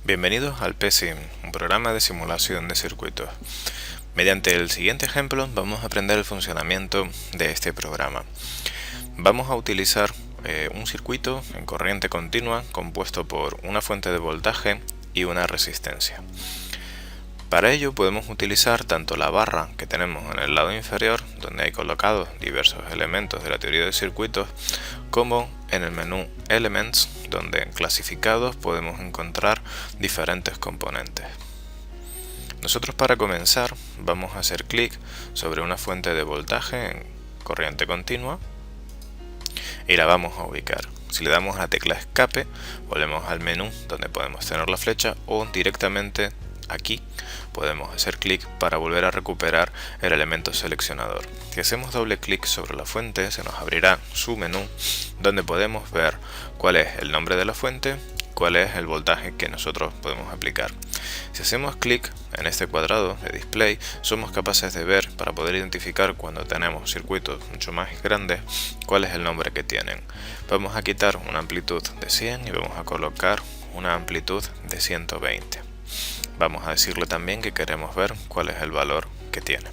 Bienvenidos al PSIM, un programa de simulación de circuitos. Mediante el siguiente ejemplo vamos a aprender el funcionamiento de este programa. Vamos a utilizar un circuito en corriente continua compuesto por una fuente de voltaje y una resistencia. Para ello podemos utilizar tanto la barra que tenemos en el lado inferior, donde hay colocados diversos elementos de la teoría de circuitos, como en el menú Elements, donde en clasificados podemos encontrar diferentes componentes. Nosotros, para comenzar, vamos a hacer clic sobre una fuente de voltaje en corriente continua y la vamos a ubicar. Si le damos a la tecla escape, volvemos al menú donde podemos tener la flecha, o directamente aquí podemos hacer clic para volver a recuperar el elemento seleccionador. Si hacemos doble clic sobre la fuente, se nos abrirá su menú donde podemos ver cuál es el nombre de la fuente, cuál es el voltaje que nosotros podemos aplicar. Si hacemos clic en este cuadrado de display, somos capaces de ver, para poder identificar cuando tenemos circuitos mucho más grandes, cuál es el nombre que tienen. Vamos a quitar una amplitud de 100 y vamos a colocar una amplitud de 120. Vamos a decirle también que queremos ver cuál es el valor que tiene.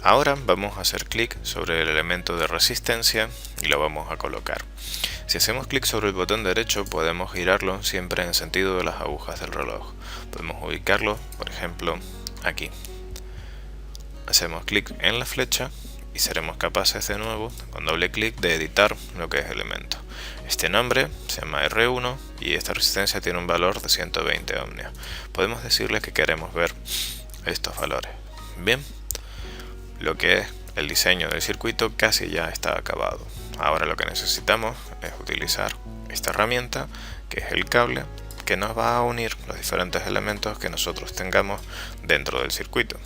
Ahora vamos a hacer clic sobre el elemento de resistencia y lo vamos a colocar. Si hacemos clic sobre el botón derecho, podemos girarlo siempre en sentido de las agujas del reloj. Podemos ubicarlo, por ejemplo, aquí. Hacemos clic en la flecha y seremos capaces de nuevo, con doble clic, de editar lo que es el elemento. Este nombre se llama R1 y esta resistencia tiene un valor de 120 ohmios. Podemos decirle que queremos ver estos valores. Bien, lo que es el diseño del circuito casi ya está acabado. Ahora lo que necesitamos es utilizar esta herramienta, que es el cable, que nos va a unir los diferentes elementos que nosotros tengamos dentro del circuito.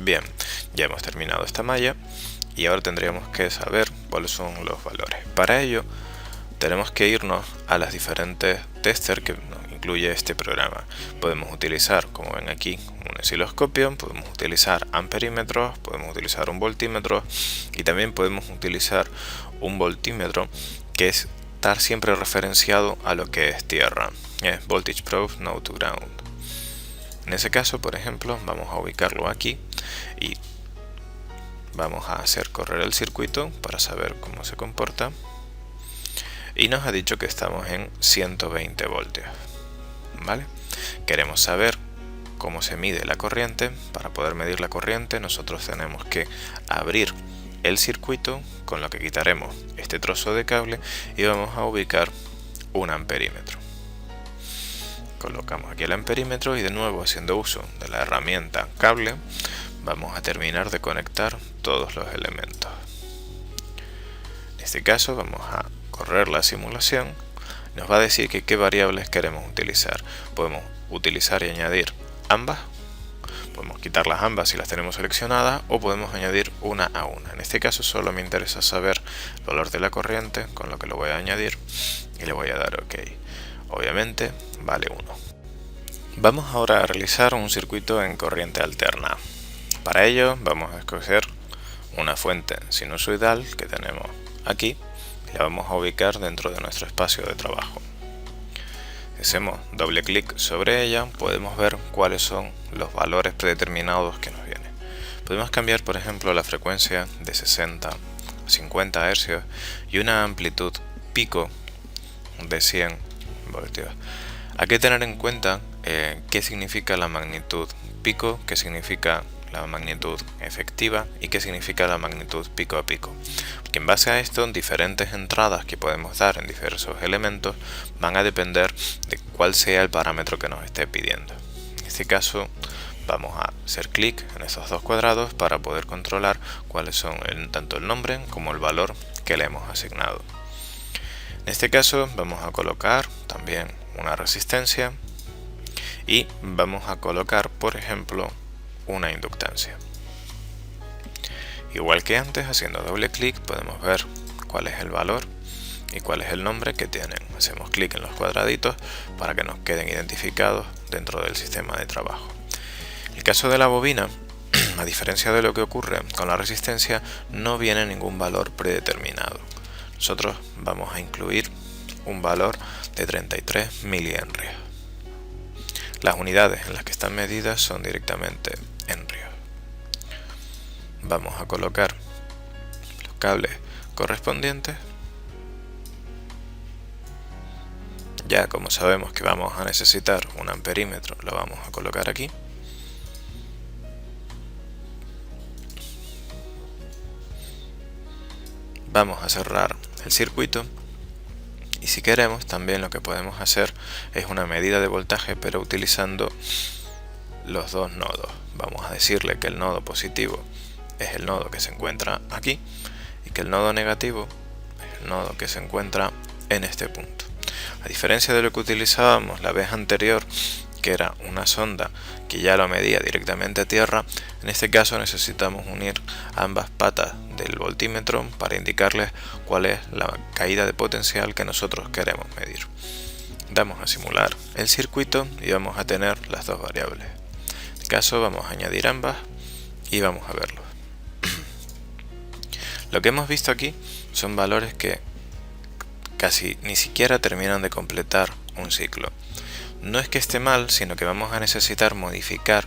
Bien, ya hemos terminado esta malla y ahora tendríamos que saber cuáles son los valores. Para ello tenemos que irnos a las diferentes tester que nos incluye este programa. Podemos utilizar, como ven aquí, un osciloscopio, podemos utilizar amperímetros, podemos utilizar un voltímetro y también podemos utilizar un voltímetro que es estar siempre referenciado a lo que es tierra. Es Voltage Probe No to Ground. En ese caso, por ejemplo, vamos a ubicarlo aquí y vamos a hacer correr el circuito para saber cómo se comporta. Y nos ha dicho que estamos en 120 voltios. ¿Vale? Queremos saber cómo se mide la corriente. Para poder medir la corriente, nosotros tenemos que abrir el circuito, con lo que quitaremos este trozo de cable y vamos a ubicar un amperímetro. Colocamos aquí el amperímetro y, de nuevo, haciendo uso de la herramienta cable, vamos a terminar de conectar todos los elementos. En este caso vamos a correr la simulación. Nos va a decir que qué variables queremos utilizar. Podemos utilizar y añadir ambas, podemos quitarlas ambas si las tenemos seleccionadas, o podemos añadir una a una. En este caso solo me interesa saber el valor de la corriente, con lo que lo voy a añadir y le voy a dar OK. Obviamente vale 1. Vamos ahora a realizar un circuito en corriente alterna. Para ello vamos a escoger una fuente sinusoidal que tenemos aquí y la vamos a ubicar dentro de nuestro espacio de trabajo. Si hacemos doble clic sobre ella, podemos ver cuáles son los valores predeterminados que nos vienen. Podemos cambiar, por ejemplo, la frecuencia de 60 a 50 Hz y una amplitud pico de 100 voltios. Hay que tener en cuenta qué significa la magnitud pico, qué significa la magnitud efectiva y qué significa la magnitud pico a pico. Porque en base a esto, diferentes entradas que podemos dar en diversos elementos van a depender de cuál sea el parámetro que nos esté pidiendo. En este caso vamos a hacer clic en estos dos cuadrados para poder controlar cuáles son tanto el nombre como el valor que le hemos asignado. En este caso vamos a colocar también una resistencia y vamos a colocar, por ejemplo, una inductancia. Igual que antes, haciendo doble clic podemos ver cuál es el valor y cuál es el nombre que tienen. Hacemos clic en los cuadraditos para que nos queden identificados dentro del sistema de trabajo. En el caso de la bobina, a diferencia de lo que ocurre con la resistencia, no viene ningún valor predeterminado. nosotros vamos a incluir un valor de 33 milihenrios. Las unidades en las que están medidas son directamente henrios. Vamos a colocar los cables correspondientes. Ya como sabemos que vamos a necesitar un amperímetro, lo vamos a colocar aquí. Vamos a cerrar el circuito y si queremos también lo que podemos hacer es una medida de voltaje, pero utilizando los dos nodos. Vamos a decirle que el nodo positivo es el nodo que se encuentra aquí y que el nodo negativo es el nodo que se encuentra en este punto. A diferencia de lo que utilizábamos la vez anterior, que era una sonda que ya lo medía directamente a tierra, en este caso necesitamos unir ambas patas del voltímetro para indicarles cuál es la caída de potencial que nosotros queremos medir. Damos a simular el circuito y vamos a tener las dos variables. En este caso vamos a añadir ambas y vamos a verlo. Lo que hemos visto aquí son valores que casi ni siquiera terminan de completar un ciclo. No es que esté mal, sino que vamos a necesitar modificar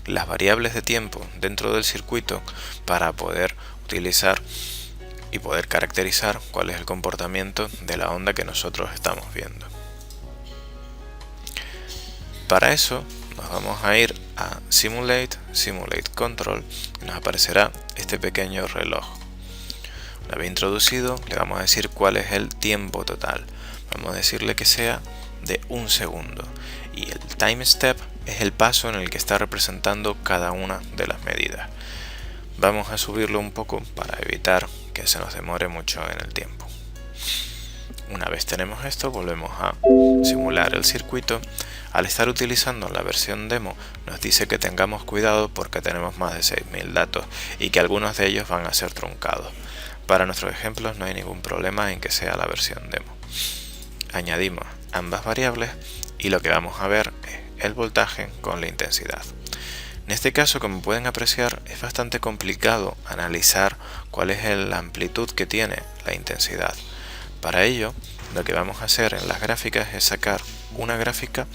las variables de tiempo dentro del circuito para poder utilizar y poder caracterizar cuál es el comportamiento de la onda que nosotros estamos viendo. Para eso nos vamos a ir a Simulate Control y nos aparecerá este pequeño reloj. Una vez introducido, le vamos a decir cuál es el tiempo total. Vamos a decirle que sea de 1 segundo y el time step es el paso en el que está representando cada una de las medidas. Vamos a subirlo un poco para evitar que se nos demore mucho en el tiempo. Una vez tenemos esto, volvemos a simular el circuito. Al estar utilizando la versión demo nos dice que tengamos cuidado porque tenemos más de 6000 datos y que algunos de ellos van a ser truncados. Para nuestros ejemplos no hay ningún problema en que sea la versión demo. Añadimos ambas variables y lo que vamos a ver es el voltaje con la intensidad. En este caso, como pueden apreciar, es bastante complicado analizar cuál es la amplitud que tiene la intensidad. Para ello, lo que vamos a hacer en las gráficas es sacar una gráfica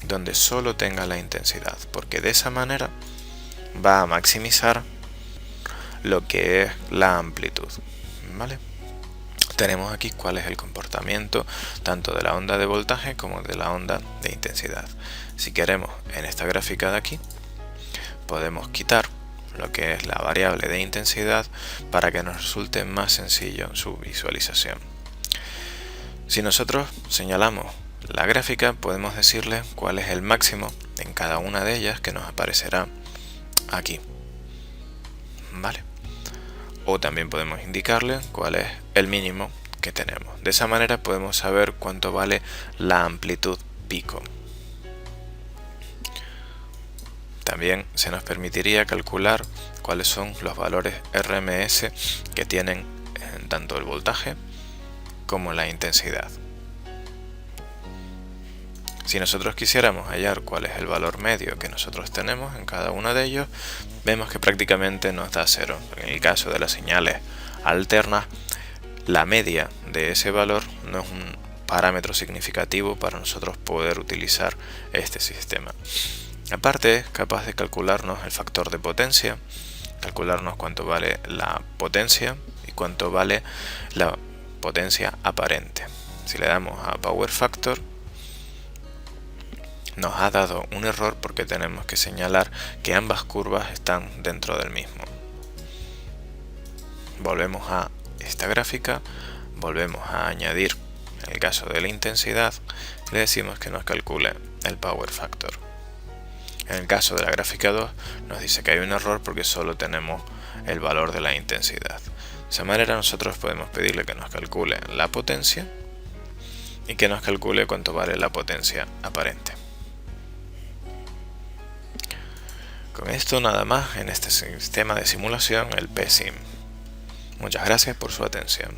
donde solo tenga la intensidad, porque de esa manera va a maximizar lo que es la amplitud, ¿vale? Tenemos aquí cuál es el comportamiento tanto de la onda de voltaje como de la onda de intensidad. Si queremos, en esta gráfica de aquí podemos quitar lo que es la variable de intensidad para que nos resulte más sencillo su visualización. Si nosotros señalamos la gráfica, podemos decirle cuál es el máximo en cada una de ellas, que nos aparecerá aquí, ¿vale? O también podemos indicarle cuál es el mínimo que tenemos. De esa manera podemos saber cuánto vale la amplitud pico. También se nos permitiría calcular cuáles son los valores RMS que tienen tanto el voltaje como la intensidad. Si nosotros quisiéramos hallar cuál es el valor medio que nosotros tenemos en cada uno de ellos, vemos que prácticamente nos da 0. En el caso de las señales alternas, la media de ese valor no es un parámetro significativo para nosotros poder utilizar este sistema. Aparte, es capaz de calcularnos el factor de potencia, calcularnos cuánto vale la potencia y cuánto vale la potencia aparente. Si le damos a Power Factor, nos ha dado un error porque tenemos que señalar que ambas curvas están dentro del mismo. Volvemos a esta gráfica, volvemos a añadir en el caso de la intensidad, le decimos que nos calcule el Power Factor. En el caso de la gráfica 2 nos dice que hay un error porque solo tenemos el valor de la intensidad. De esa manera nosotros podemos pedirle que nos calcule la potencia y que nos calcule cuánto vale la potencia aparente. Con esto nada más en este sistema de simulación, el PSIM. Muchas gracias por su atención.